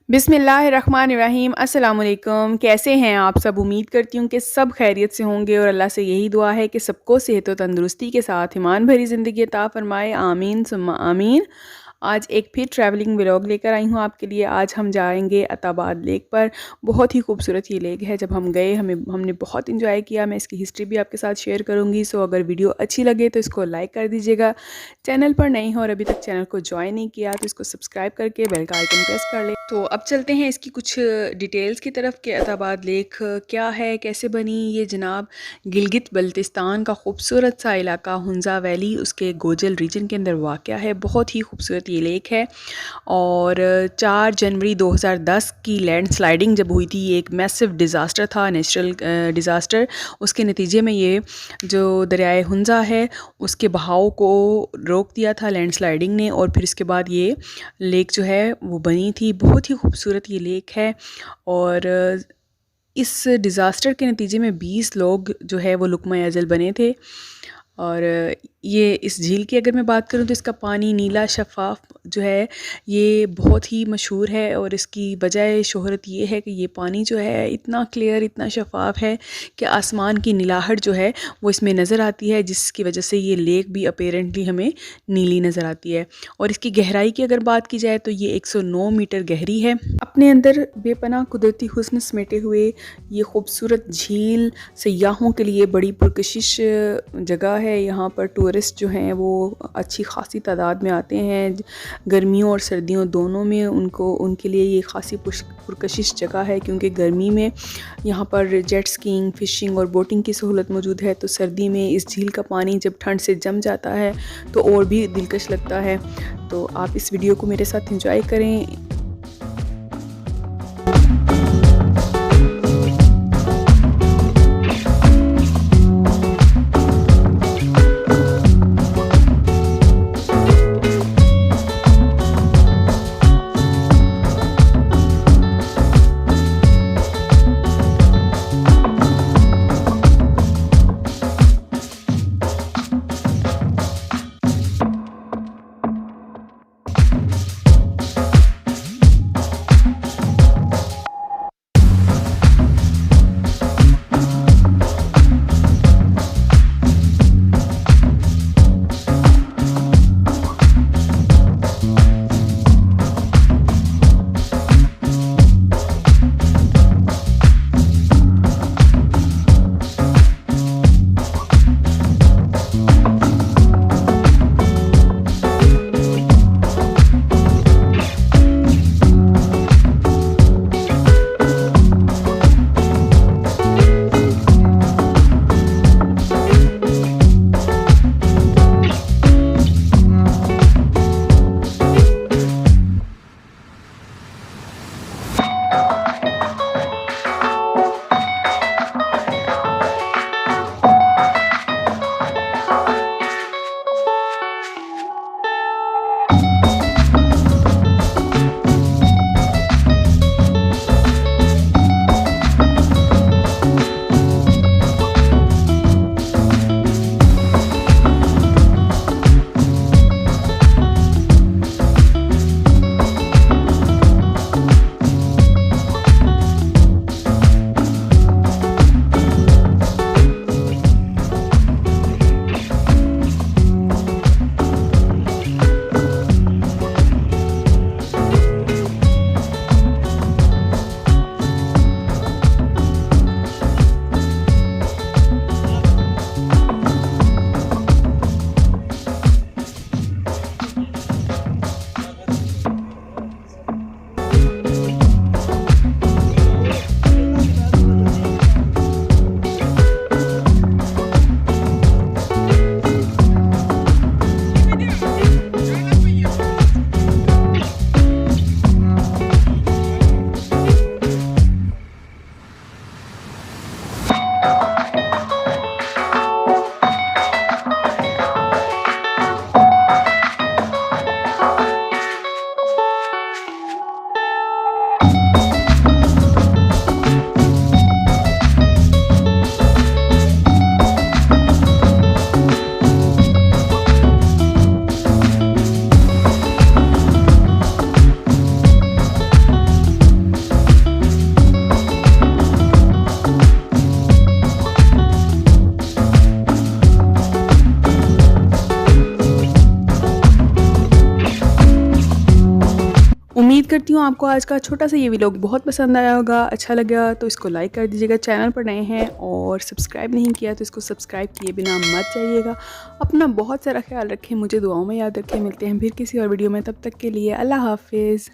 बिस्मिल्लाहिर्रहमानिर्रहीम अस्सलाम वालेकुम। कैसे हैं आप सब? उम्मीद करती हूँ कि सब खैरियत से होंगे और अल्लाह से यही दुआ है कि सबको सेहत व तंदुरुस्ती के साथ ईमान भरी ज़िंदगी अता फ़रमाए। आमीन सुम्मा आमीन। आज एक फिर ट्रैवलिंग व्लॉग लेकर आई हूँ आपके लिए। आज हम जाएंगे अत्ताबाद लेक पर। बहुत ही खूबसूरत ये लेक है। जब हम गए हमने बहुत इंजॉय किया। मैं इसकी हिस्ट्री भी आपके साथ शेयर करूँगी। सो अगर वीडियो अच्छी लगे तो इसको लाइक कर दीजिएगा। चैनल पर नए हो और अभी तक चैनल को ज्वाइन नहीं किया तो इसको सब्सक्राइब करके बेल का आइकन प्रेस कर ले। तो अब चलते हैं इसकी कुछ डिटेल्स की तरफ कि अत्ताबाद लेक क्या है, कैसे बनी। ये जनाब गिलगित बल्तिस्तान का खूबसूरत सा इलाका हुंजा वैली उसके गोजल रीजन के अंदर वाक़या है। बहुत ही खूबसूरत ये लेक है। और 4 जनवरी 2010 की लैंडस्लाइडिंग जब हुई थी, एक मैसिव डिज़ास्टर था, नेचुरल डिज़ास्टर। उसके नतीजे में ये जो दरियाए हुंजा है उसके बहाव को रोक दिया था लैंडस्लाइडिंग ने, और फिर इसके बाद ये लेक जो है वो बनी थी। बहुत ही खूबसूरत ये लेक है। और इस डिज़ास्टर के नतीजे में 20 लोग जो है वो लुक़मा अज़ल बने थे। और ये इस झील की अगर मैं बात करूं तो इसका पानी नीला शफ़ाफ़ जो है ये बहुत ही मशहूर है। और इसकी वजह शोहरत ये है कि ये पानी जो है इतना क्लियर, इतना शफ़ाफ़ है कि आसमान की नीलाहट जो है वो इसमें नज़र आती है, जिसकी वजह से ये लेक भी अपेरेंटली हमें नीली नज़र आती है। और इसकी गहराई की अगर बात की जाए तो ये 109 मीटर गहरी है। अपने अंदर बेपनाह कुदरती हुस्न समेटे हुए ये खूबसूरत झील सयाहों के लिए बड़ी पुरकशिश जगह है। यहाँ पर टूरिस्ट जो हैं वो अच्छी खासी तादाद में आते हैं। गर्मियों और सर्दियों दोनों में उनके लिए ये खासी पुरकशिश जगह है, क्योंकि गर्मी में यहाँ पर जेट स्कीइंग, फ़िशिंग और बोटिंग की सहूलत मौजूद है। तो सर्दी में इस झील का पानी जब ठंड से जम जाता है तो और भी दिलकश लगता है। तो आप इस वीडियो को मेरे साथ एंजॉय करें। उम्मीद करती हूँ आपको आज का छोटा सा ये व्लॉग बहुत पसंद आया होगा। अच्छा लगा तो इसको लाइक कर दीजिएगा, चैनल पर नए हैं और सब्सक्राइब नहीं किया तो इसको सब्सक्राइब किए बिना मत जाइएगा। अपना बहुत सारा ख्याल रखें, मुझे दुआओं में याद रखें। मिलते हैं फिर किसी और वीडियो में, तब तक के लिए अल्लाह हाफिज़।